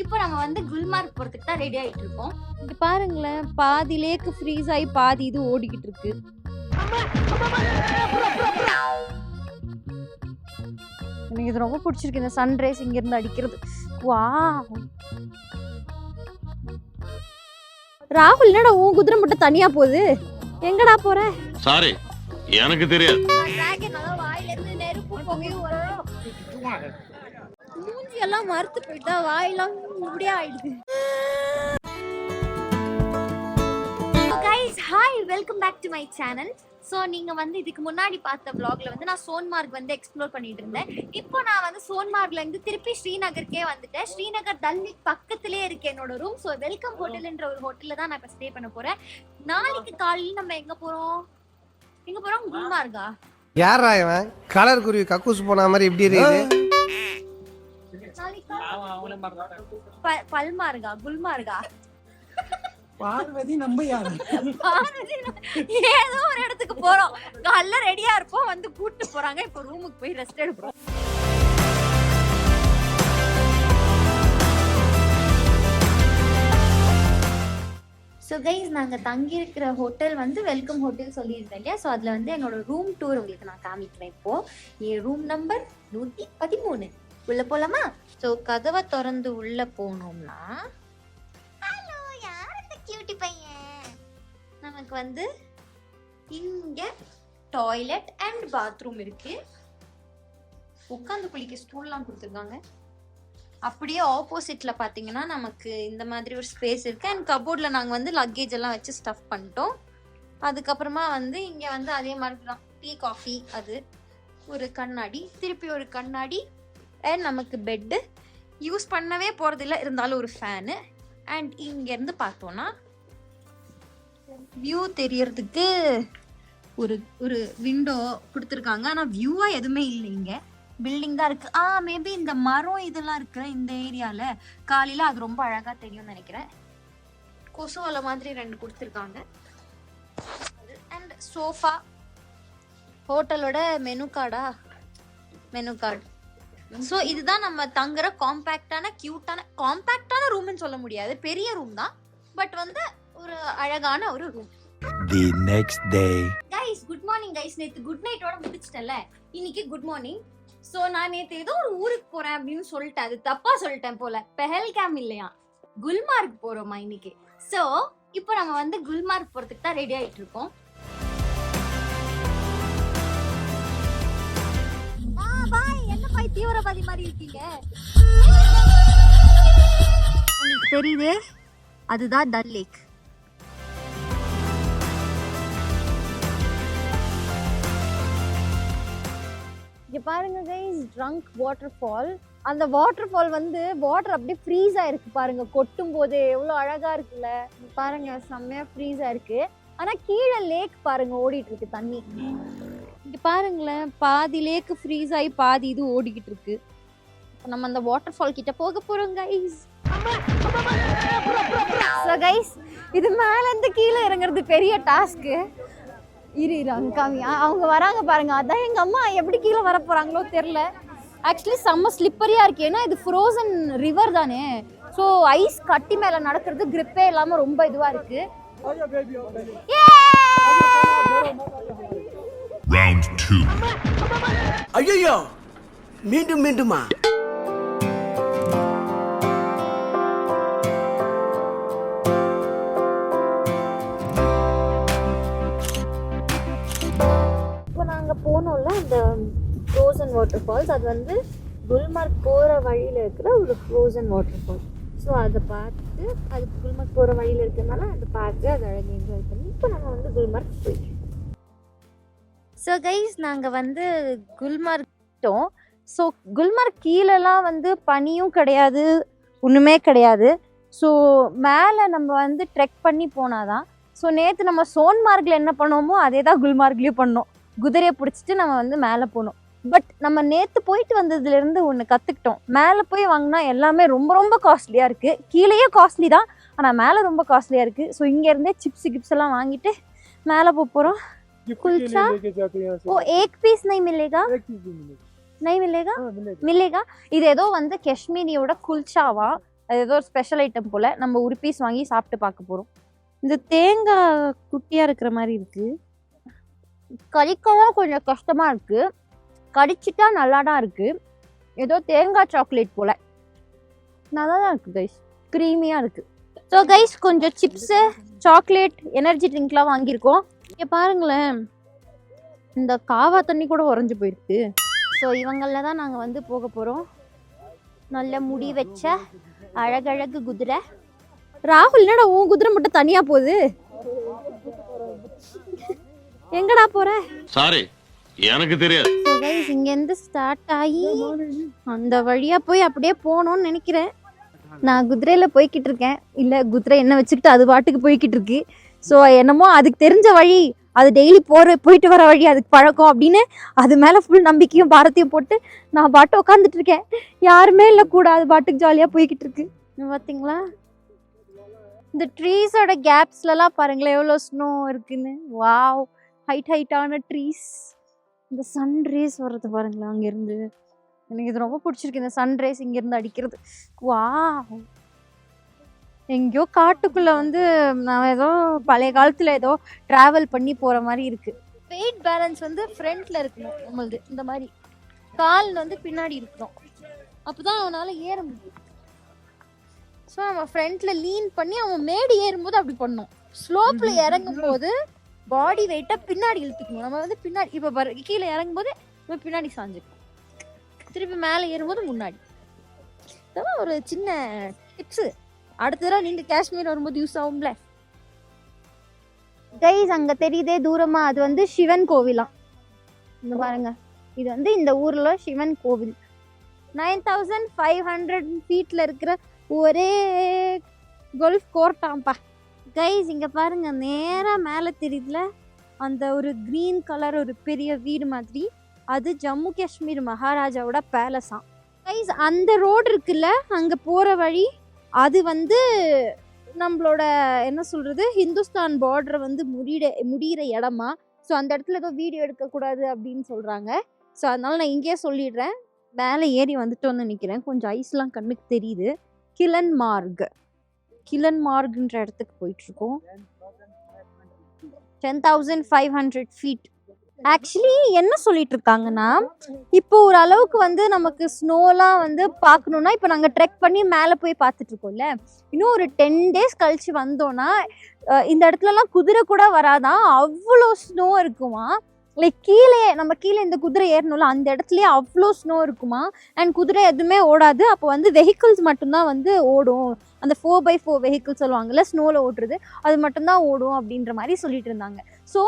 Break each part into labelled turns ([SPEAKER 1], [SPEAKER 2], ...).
[SPEAKER 1] இப்போ நம்ம வந்து குல்மார்க் போறதுக்கு தான் ரெடி ஆயிட்டு இருக்கோம்.
[SPEAKER 2] இங்க பாருங்களேன், பாதி லேக் ஃப்ரீஸ் ஆகி பாதி இது ஓடிக்கிட்டு இருக்கு. எனக்கு இது ரொம்ப பிடிச்சிருக்கு, இந்த சன்ரைஸ் இங்க இருந்து அடிக்கிறது. வாவ். ராகுல், என்னடா உன் குதிரை மட்டும் தனியா போகுது? எங்கடா போற?
[SPEAKER 3] சாரி, எனக்கு தெரியாது.
[SPEAKER 2] டிராகன் அத வாயில இருந்து நெருப்பு புகையும் வரும். மூஞ்சி எல்லாம் மறுத்து போயிட்டா, வாயெல்லாம் இப்படியே ஆயிடுது.
[SPEAKER 1] guys, hi, welcome back to my channel. So நீங்கள் வந்து இதுக்கு முன்னாடி பார்த்த vlogல வந்து நான் சோன்மார்க் வந்து எக்ஸ்ப்ளோர் பண்ணிட்டு இருந்தேன். இப்போ நான் வந்து சோன்மார்க்லேருந்து திருப்பி ஸ்ரீநகருக்கே வந்துட்டேன். ஸ்ரீநகர் டல் லேக் பக்கத்துலேயே இருக்கு என்னோட ரூம். ஸோ வெல்கம் ஹோட்டல்ன்ற ஒரு ஹோட்டலில் தான் நான் இப்போ ஸ்டே பண்ண போகிறேன். நாளைக்கு காலையில் நம்ம எங்கே போகிறோம்? குல்மார்கா?
[SPEAKER 4] யாரா இவன்? கலர் குருவி கக்கூஸ் போன மாதிரி இப்படி இருக்குது.
[SPEAKER 1] பல்மார்கா, குல்மார்கா,
[SPEAKER 4] பார்வதி நம்ம யாரு?
[SPEAKER 1] ஏதோ ஒரு இடத்துக்கு போறோம். காலைல ரெடியா இருப்போம், வந்து கூட்டு போறாங்க. இப்போ ரூமுக்கு போய் ரெஸ்ட் எடுப்போம். ஸோ கைஸ், நாங்கள் தங்கியிருக்கிற ஹோட்டல் வந்து வெல்கம் ஹோட்டல் சொல்லியிருந்தேன் இல்லையா? ஸோ அதில் வந்து என்னோட ரூம் டூர் உங்களுக்கு நான் காமிக்கிறேன். இப்போது என் ரூம் நம்பர் 113. உள்ளே போகலாமா? ஸோ கதவை திறந்து உள்ளே போனோம்னா, ஹலோ, யார் அந்த கியூட்டி பையன்? நமக்கு வந்து இங்கே டாய்லெட் அண்ட் பாத்ரூம் இருக்கு. உட்காந்து குளிக்க ஸ்டூல்லாம் கொடுத்துருக்காங்க. அப்படியே ஆப்போசிட்ல பாத்தீங்கன்னா நமக்கு இந்த மாதிரி ஒரு ஸ்பேஸ் இருக்கு. அண்ட் கபோர்ட்ல நாங்க வந்து லக்கேஜ் எல்லாம் வச்சு ஸ்டஃப் பண்ணிட்டோம். அதுக்கப்புறமா வந்து இங்க வந்து அதே மாதிரி தான் டீ காஃபி, அது ஒரு கண்ணாடி, திருப்பி ஒரு கண்ணாடி, அண்ட் நமக்கு பெட்டு யூஸ் பண்ணவே போறதில்ல, இருந்தாலும் ஒரு ஃபேனு. அண்ட் இங்க இருந்து பார்த்தோம்னா வியூ தெரியறதுக்கு ஒரு ஒரு விண்டோ கொடுத்துருக்காங்க. ஆனால் வியூவா எதுவுமே இல்லை, இங்க பில்டிங் தான் இருக்கு. மேபி இந்த மரம் இதெல்லாம் இருக்கிற இந்த ஏரியால காலையில அது ரொம்ப அழகா தெரியும்னு நினைக்கிறேன். கொசுவலை மாதிரி 2 கொடுத்துருக்காங்க. அண்ட் சோஃபா, ஹோட்டலோட மெனு கார்டு. ஸோ இதுதான் நம்ம தங்குற காம்பேக்டான ரூம்னு சொல்ல முடியாது, பெரிய ரூம் தான், பட் வந்து ஒரு அழகான ஒரு room.
[SPEAKER 5] The next day.
[SPEAKER 1] Guys, good morning guys. நேத்து குட் நைட்டோட முடிச்சிட்டேன்ல, இன்னைக்கு குட் மார்னிங். ஸோ நான் நேற்று ஏதோ ஒரு ஊருக்கு போறேன் அப்படின்னு சொல்லிட்டேன். அது தப்பா சொல்லிட்டேன் போல. பெஹல்காம் இல்லையா, குல்மார்க் போறோமா இன்னைக்கு. ஸோ இப்போ நம்ம வந்து குல்மார்க் போறதுக்கு தான் ரெடி ஆயிட்டு இருக்கோம். என்ன பாய் தீவிரவாதி மாதிரி இருக்கீங்க? உங்களுக்கு தெரியுது, அதுதான் டல் லேக்.
[SPEAKER 2] இங்க பாருங்க கைஸ், ட்ரங்க் வாட்டர் ஃபால். அந்த வாட்டர் ஃபால் வந்து வாட்டர் அப்படியே ஃப்ரீஸ் ஆயிருக்கு பாருங்க, கொட்டும் போது எவ்வளோ அழகா இருக்குல்ல. பாருங்க, செம்மையா ஃப்ரீஸ் ஆயிருக்கு. ஆனா கீழே லேக் பாருங்க ஓடிட்டு இருக்கு தண்ணி. இங்க பாருங்களேன், பாதி லேக் ஃப்ரீஸ் ஆகி பாதி இது ஓடிக்கிட்டு இருக்கு. நம்ம அந்த வாட்டர் ஃபால் கிட்ட போக போறோம் கைஸ். ஸோ கைஸ், இது மேல இருந்து கீழே இறங்குறது பெரிய டாஸ்க்கு. இரு அவங்க வராங்க பாருங்க. அதான் எங்க அம்மா எப்படி கீழே வர போறாங்களோ தெரியல. ஆக்சுவலி செம்ம ஸ்லிப்பரியா இருக்கு, ஏன்னா இது ஃப்ரோசன் ரிவர் தானே. ஸோ ஐஸ் கட்டி மேல நடக்கிறது கிரிப்பே இல்லாம ரொம்ப இதுவா இருக்கு.
[SPEAKER 5] Round 2.
[SPEAKER 4] ஐயோ, மீண்டுமா?
[SPEAKER 2] போனோம்ல அந்த ஃப்ரோசன் வாட்டர் ஃபால்ஸ், அது வந்து குல்மார்க் போகிற வழியில் இருக்கிற ஒரு ஃப்ரோசன் வாட்டர் ஃபால். ஸோ அதை பார்த்து, அது குல்மார்க் போகிற வழியில் இருக்கிறதுனால அதை பார்த்து அதை அழகாக என்ஜாய் பண்ணி இப்போ நம்ம வந்து குல்மார்க் போயிட்டோம். ஸோ கைஸ், நாங்கள் வந்து குல்மார்க்ட்டோம். ஸோ குல்மார்க் கீழெல்லாம் வந்து பனியும் கிடையாது, ஒன்றுமே கிடையாது. ஸோ மேலே நம்ம வந்து ட்ரெக் பண்ணி போனாதான். ஸோ நேற்று நம்ம சோன்மார்க்கில் என்ன பண்ணோமோ அதே தான் குல்மார்க்லேயும் பண்ணோம். குதிரையை பிடிச்சிட்டு நம்ம வந்து மேலே போனோம். பட் நம்ம நேற்று போயிட்டு வந்ததுலேருந்து ஒன்று கற்றுக்கிட்டோம். மேலே போய் வாங்கினா எல்லாமே ரொம்ப ரொம்ப காஸ்ட்லியாக இருக்குது. கீழேயே காஸ்ட்லி தான், ஆனால் மேலே ரொம்ப காஸ்ட்லியாக இருக்குது. ஸோ இங்கேருந்தே சிப்ஸ் எல்லாம் வாங்கிட்டு மேலே போகிறோம். कुलचा वो एक पीस नहीं मिलेगा? नहीं मिलेगा? मिलेगा. இது ஏதோ வந்து காஷ்மீரியோட குல்ச்சாவா. அது ஏதோ ஒரு ஸ்பெஷல் ஐட்டம் போல். நம்ம ஒரு பீஸ் வாங்கி சாப்பிட்டு பார்க்க போகிறோம். இந்த தேங்காய் குட்டியாக இருக்கிற மாதிரி இருக்குது. கடிக்கவும் கொஞ்சம் கஷ்டமாக இருக்குது. கடிச்சிட்டா நல்லா தான் இருக்குது. ஏதோ தேங்காய் சாக்லேட் போல் நல்லா தான் இருக்குது கைஸ். க்ரீமியாக இருக்குது. ஸோ கைஸ் கொஞ்சம் சிப்ஸு, சாக்லேட், எனர்ஜி ட்ரிங்க்லாம் வாங்கியிருக்கோம். இங்கே பாருங்களேன், இந்த காவா தண்ணி கூட உறைஞ்சி போயிருக்கு. ஸோ இவங்களில் தான் நாங்கள் வந்து போக போகிறோம். நல்ல முடி வச்ச அழகழகு குதிரை. ராகுல், என்னடா உன் குதிரை மட்டும் தனியாக போகுது? எங்கடா போற?
[SPEAKER 3] சாரி, எனக்கு தெரியாது.
[SPEAKER 2] ஸோ கைஸ் இங்கேருந்து ஸ்டார்ட் ஆகி அந்த வழியாக போய் அப்படியே போகணும்னு நினைக்கிறேன். நான் குதிரையில் போய்கிட்டு இருக்கேன். இல்லை, குதிரை என்ன வச்சுக்கிட்டு அது பாட்டுக்கு போய்கிட்டு இருக்கு. ஸோ என்னமோ அதுக்கு தெரிஞ்ச வழி, அது டெய்லி போயிட்டு வர வழி, அதுக்கு பழக்கம் அப்படின்னு அது மேலே ஃபுல் நம்பிக்கையும் பாரத்தையும் போட்டு நான் பாட்டு உட்காந்துட்டு இருக்கேன். யாருமே இல்லை கூட, அது பாட்டுக்கு ஜாலியாக போய்கிட்டு இருக்கு. பார்த்தீங்களா, இந்த ட்ரீஸோட கேப்ஸ்லலாம் பாருங்களேன் எவ்வளோ ஸ்னோ இருக்குன்னு. வாவ், ஹைட்டான ட்ரீஸ். இந்த சன் ரேஸ் வர்றது பாருங்களேன் அங்கேருந்து. எனக்கு இது ரொம்ப பிடிச்சிருக்கு, இந்த சன் ரேஸ் இங்கேருந்து அடிக்கிறது. வா, எங்கேயோ காட்டுக்குள்ளே வந்து நான் ஏதோ பழைய காலத்தில் ஏதோ ட்ராவல் பண்ணி போகிற மாதிரி இருக்குது. வெயிட் பேலன்ஸ் வந்து ஃப்ரண்ட்டில் இருக்கணும் நம்மளது. இந்த மாதிரி கால் வந்து பின்னாடி இருக்கணும், அப்போ தான் அவனால் ஏற முடியும். ஸோ நம்ம ஃப்ரண்ட்டில் லீன் பண்ணி அவன் மேடு ஏறும்போது அப்படி பண்ணணும். ஸ்லோப்பில் இறங்கும் போது பாடி வெயிட்டை பின்னாடி இழுத்துக்கணும். நம்ம வந்து பின்னாடி இப்போ கீழே இறங்கும் போது நம்ம பின்னாடி சாஞ்சிக்கணும், திருப்பி மேலே ஏறும்போது முன்னாடி. இதெல்லாம் ஒரு சின்ன டிப்ஸு. அடுத்த தடவை நீங்கள் காஷ்மீர் வரும்போது யூஸ் ஆகும்ல கைஸ். அங்கே தெரியுதே தூரமாக, அது வந்து சிவன் கோவிலாம். இந்த பாருங்க, இது வந்து இந்த ஊரில் சிவன் கோவில். 9500 ஃபீட்டில் இருக்கிற ஒரே கோல்ஃப் கோர்ட்டாம்பா கைஸ். இங்கே பாருங்க, நேராக மேலே தெரியுதுல அந்த ஒரு க்ரீன் கலர் ஒரு பெரிய வீடு மாதிரி, அது ஜம்மு காஷ்மீர் மகாராஜாவோட பேலஸாம் கைஸ். அந்த ரோடு இருக்குல்ல அங்கே போகிற வழி, அது வந்து நம்மளோட என்ன சொல்கிறது, ஹிந்துஸ்தான் பார்டரை வந்து முடிகிற இடமா. ஸோ அந்த இடத்துல ஏதோ வீடியோ எடுக்கக்கூடாது அப்படின்னு சொல்கிறாங்க. ஸோ அதனால் நான் இங்கேயே சொல்லிடுறேன். மேலே ஏறி வந்துட்டோன்னு நினைக்கிறேன். கொஞ்சம் ஐஸ்லாம் கண்ணுக்கு தெரியுது. கிலன்மார்க்ன்ற இடத்துக்கு போயிட்டுருக்கோம். 10,500 ஃபீட். ஆக்சுவலி என்ன சொல்லிட்டு இருக்காங்கன்னா, இப்போ ஒரு அளவுக்கு வந்து நமக்கு ஸ்னோலாம் வந்து பார்க்கணுன்னா, இப்போ நாங்கள் ட்ரெக் பண்ணி மேலே போய் பார்த்துட்டு இருக்கோம்ல, இன்னும் ஒரு 10 டேஸ் கழிச்சு வந்தோன்னா இந்த இடத்துலலாம் குதிரை கூட வராதான், அவ்வளோ ஸ்னோ இருக்குமா. லைக் கீழே இந்த குதிரை ஏறணும்ல அந்த இடத்துலயே அவ்வளோ ஸ்னோ இருக்குமா. அண்ட் குதிரை எதுவுமே ஓடாது. அப்போ வந்து வெஹிக்கிள்ஸ் மட்டும்தான் வந்து ஓடும். அந்த 4x4 வெஹிக்கிள் சொல்லுவாங்கல்ல ஸ்னோவில் ஓட்டுறது, அது மட்டும்தான் ஓடும் அப்படின்ற மாதிரி சொல்லிட்டு இருந்தாங்க. ஸோ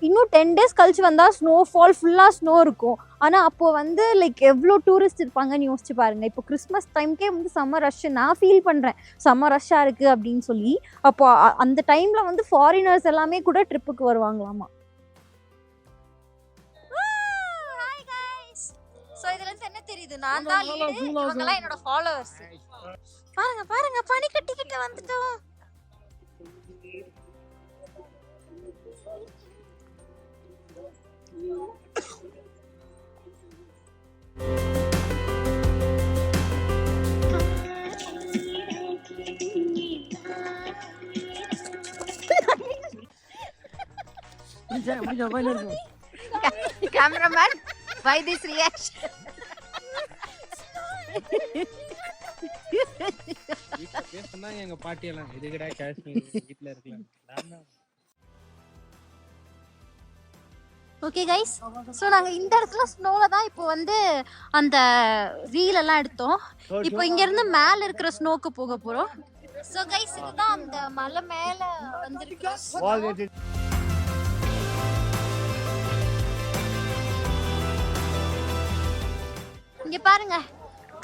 [SPEAKER 2] இன்னும் 10 டேஸ் கழிச்சு வந்தால் ஸ்னோஃபால் ஃபுல்லாக ஸ்னோ இருக்கும். ஆனால் அப்போது வந்து லைக் எவ்வளோ டூரிஸ்ட் இருப்பாங்கன்னு யோசிச்சு பாருங்கள். இப்போ கிறிஸ்மஸ் டைம்க்கே வந்து செம்ம ரஷ், நான் ஃபீல் பண்ணுறேன் செம்ம ரஷ்ஷாக இருக்குது அப்படின்னு சொல்லி. அப்போ அந்த டைமில் வந்து ஃபாரினர்ஸ் எல்லாமே கூட ட்ரிப்புக்கு வருவாங்களாமா. ஸோ இதுலேருந்து என்ன தெரியுது, நான் தான் லீடு, இவங்கெல்லாம் என்னோட ஃபாலோவர்ஸ். பாருங்க பனி கட்டிக்கிட்டு வந்துட்டோம்.
[SPEAKER 1] Cameraman, why this reaction?
[SPEAKER 6] எங்க பாட்டி எல்லாம் இதுக்கடா காஷ்மீர் வீட்ல இருக்கலாம்.
[SPEAKER 2] ஓகே கைஸ், ஸோ நாங்கள் இந்த இடத்துல ஸ்னோவில் தான் இப்போ வந்து அந்த ரீல் எல்லாம் எடுத்தோம். இப்போ இங்கேருந்து மேலே இருக்கிற ஸ்னோக்கு போக போகிறோம். ஸோ கைஸ், இதுதான் அந்த மலை மேலே வந்துருக்கு. இங்க பாருங்க,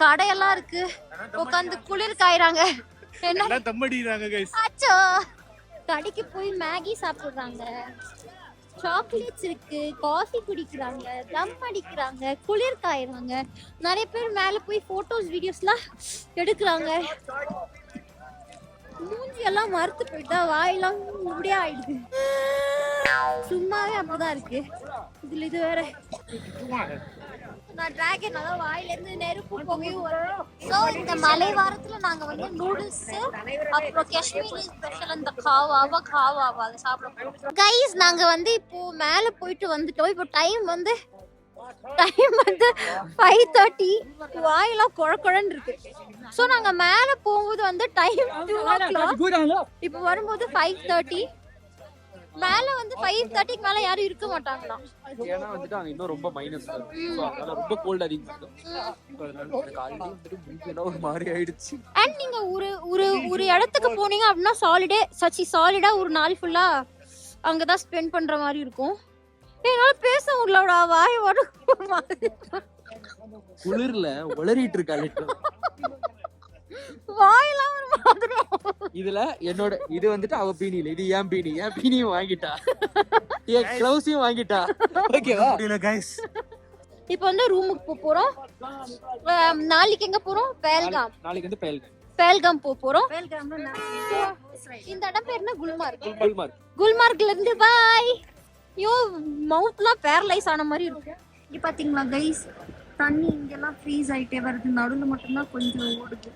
[SPEAKER 2] கடையெல்லாம் இருக்கு, உட்காந்து குளிர் காயறாங்க. என்ன
[SPEAKER 6] தம்மடிறாங்க கைஸ்.
[SPEAKER 2] அச்சோ, கடைக்கு போய் மேகி சாப்பிடுறாங்க, சாக்லேட்ஸ் இருக்கு, காஃபி குடிக்கிறாங்க, தம் அடிக்கிறாங்க, குளிர் காயறாங்க. நிறைய பேர் மேல போய் போட்டோஸ் வீடியோஸ்லாம் எடுக்கிறாங்க. மூஞ்சி எல்லாம் மறுத்து போயிட்டா, வாயெல்லாம் இப்படியே ஆயிடுது. சும்மாவே அப்படிதான் இருக்கு. இதுல இது வேற
[SPEAKER 1] நான் டிராகன் அதாவது வாயில இருந்து நெருப்பு புகையும் வரும். ஸோ இந்த மலை வாரத்துல நாங்க வந்து நூடுல்ஸ் அப்புறம் காஷ்மீரி ஸ்பெஷல் அந்த காவாவா அதை சாப்பிட கைஸ். நாங்க வந்து இப்போ மேல போயிட்டு வந்துட்டோம். இப்போ டைம் வந்து 5:30. வாயெல்லாம் குழக்குழன்னு இருக்கு. ஸோ நாங்க மேல போகும்போது வந்து டைம் 2:00. இப்போ வரும்போது 5:30. மேல வந்து 5:30க்கு மேல யாரும் இருக்க மாட்டாங்களாம்.
[SPEAKER 7] ஏன்னா வந்துட்டு அங்க இன்னும் ரொம்ப மைனஸ் அதனால ரொம்ப கோல்ட் அதிகமா இருக்கு. எனக்கு ஆல்ரெடி வந்துட்டு மூஞ்சில ஒரு மாதிரி ஆயிடுச்சு.
[SPEAKER 1] அண்ட் நீங்க ஒரு இடத்துக்கு போனீங்க அப்படின்னா சாலிடா ஒரு நாள் ஃபுல்லா அங்கதான் ஸ்பெண்ட் பண்ற மாதிரி இருக்கும். என்னால பேச முடியலடா, வாய்
[SPEAKER 7] குளிர்ல உளறிட்டு இருக்கா.
[SPEAKER 1] வாயெல்லாம் ஒரு மாதிரி.
[SPEAKER 7] இதுல என்னோட இது வந்துட்டு அவ பீனியில இது ஏன் பீனியும் வாங்கிட்டா, என் கிளவுஸையும் வாங்கிட்டா. ஓகேவா?
[SPEAKER 5] guys.
[SPEAKER 1] இப்போ வந்து ரூமுக்கு போறோம். நாளைக்கு எங்க போறோம்? பேல்காம்.
[SPEAKER 7] நாளைக்கு வந்து
[SPEAKER 1] பேல்காம் போறோம். இந்த இடம் பேர் என்ன? குல்மார்க்ல இருந்து பாய். ஐயோ மவுத்லாம் பேரலைஸ் ஆன மாதிரி இருக்கு. இங்க பாத்தீங்களா கைஸ், தண்ணி இங்கெல்லாம் ஃப்ரீஸ் ஆயிட்டே வருது. நடுவுல மட்டும்தான் கொஞ்சம் ஓடுது.